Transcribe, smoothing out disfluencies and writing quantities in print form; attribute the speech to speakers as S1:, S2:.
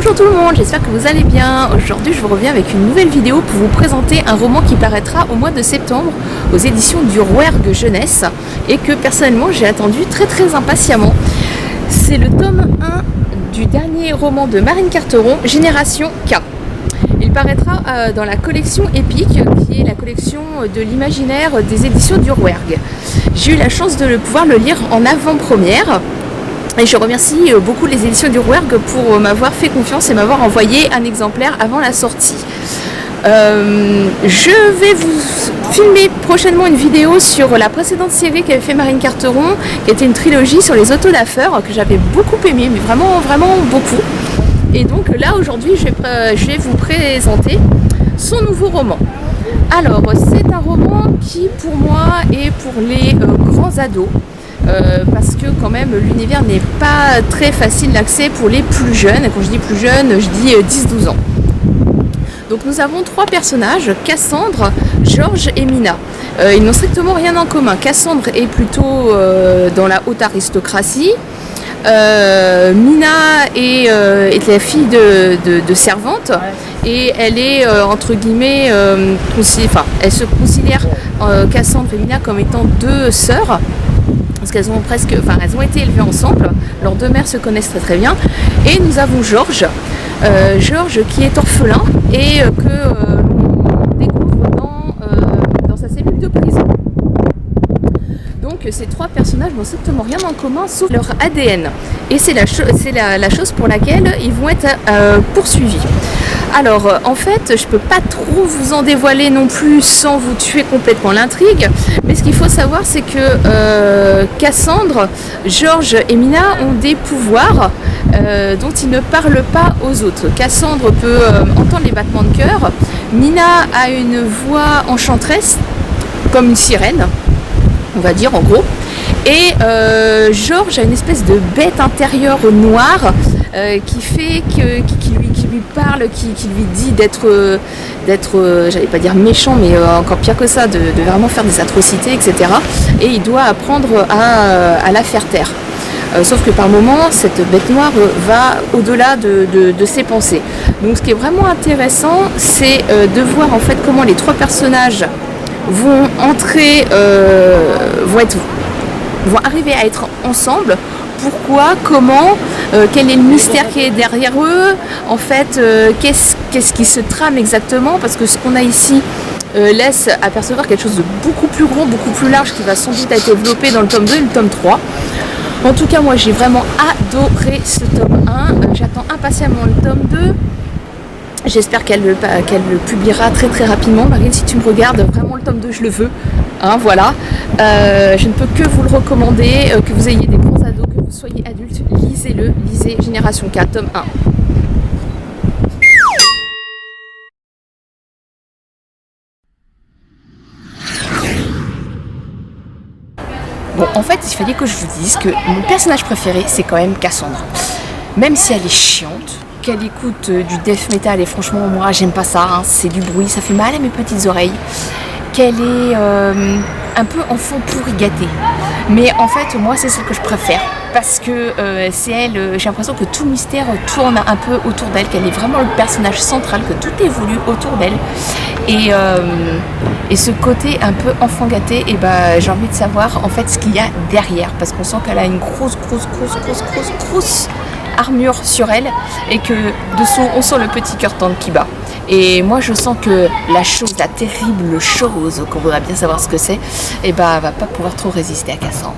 S1: Bonjour tout le monde, j'espère que vous allez bien. Aujourd'hui je vous reviens avec une nouvelle vidéo pour vous présenter un roman qui paraîtra au mois de septembre aux éditions du Rouergue Jeunesse et que personnellement j'ai attendu très impatiemment. C'est le tome 1 du dernier roman de Marine Carteron, Génération K. Il paraîtra dans la collection Épique, qui est la collection de l'imaginaire des éditions du Rouergue. J'ai eu la chance de pouvoir le lire en avant-première. Et je remercie beaucoup les éditions du Rouergue pour m'avoir fait confiance et m'avoir envoyé un exemplaire avant la sortie. Je vais vous filmer prochainement une vidéo sur la précédente série qu'avait fait Marine Carteron, qui était une trilogie sur les autodafeurs que j'avais beaucoup aimé, mais vraiment beaucoup. Et donc là aujourd'hui je vais vous présenter son nouveau roman. Alors c'est un roman qui pour moi est pour les grands ados. Parce que quand même l'univers n'est pas très facile d'accès pour les plus jeunes, et quand je dis plus jeunes, je dis 10-12 ans. Donc nous avons trois personnages, Cassandre, Georges et Mina. Ils n'ont strictement rien en commun. Cassandre est plutôt dans la haute aristocratie. Mina est la fille de servante et elle est entre guillemets, elle se considère Cassandre et Mina comme étant deux sœurs. Parce qu'elles ont été élevées ensemble, leurs deux mères se connaissent très bien. Et nous avons Georges, qui est orphelin et que l'on découvre dans sa cellule de prison. Donc ces trois personnages n'ont strictement rien en commun sauf leur ADN. Et c'est la chose pour laquelle ils vont être poursuivis. Alors en fait je peux pas trop vous en dévoiler non plus sans vous tuer complètement l'intrigue, mais ce qu'il faut savoir c'est que Cassandre, Georges et Mina ont des pouvoirs dont ils ne parlent pas aux autres. Cassandre peut entendre les battements de cœur, Mina a une voix enchanteresse comme une sirène, on va dire en gros, et Georges a une espèce de bête intérieure noire qui lui parle, qui lui dit d'être, j'allais pas dire méchant, mais encore pire que ça, de vraiment faire des atrocités, etc. Et il doit apprendre à la faire taire. Sauf que par moments, cette bête noire va au-delà de ses pensées. Donc ce qui est vraiment intéressant, c'est de voir en fait comment les trois personnages vont arriver à être ensemble. Pourquoi, comment, quel est le mystère qui est derrière eux, en fait, qu'est-ce qui se trame exactement, parce que ce qu'on a ici laisse apercevoir quelque chose de beaucoup plus gros, beaucoup plus large, qui va sans doute être développé dans le tome 2 et le tome 3. En tout cas, moi j'ai vraiment adoré ce tome 1, j'attends impatiemment le tome 2. J'espère qu'elle le publiera très rapidement. Marine, si tu me regardes, vraiment le tome 2 je le veux. Hein, voilà. Je ne peux que vous le recommander, que vous ayez des grands ados, que vous soyez adultes, lisez-le, lisez Génération K, tome 1. Bon, en fait, il fallait que je vous dise que mon personnage préféré, c'est quand même Cassandre. Même si elle est chiante, qu'elle écoute du death metal, et franchement, moi, j'aime pas ça, hein, c'est du bruit, ça fait mal à mes petites oreilles. Qu'elle est un peu enfant pourri gâté. Mais en fait, moi, c'est celle que je préfère. Parce que c'est elle, j'ai l'impression que tout le mystère tourne un peu autour d'elle, qu'elle est vraiment le personnage central, que tout évolue autour d'elle. Et ce côté un peu enfant gâté, et j'ai envie de savoir en fait ce qu'il y a derrière. Parce qu'on sent qu'elle a une grosse armure sur elle, et que dessous, on sent le petit cœur tendre qui bat. Et moi je sens que la terrible chose qu'on voudrait bien savoir ce que c'est, va pas pouvoir trop résister à Cassandre.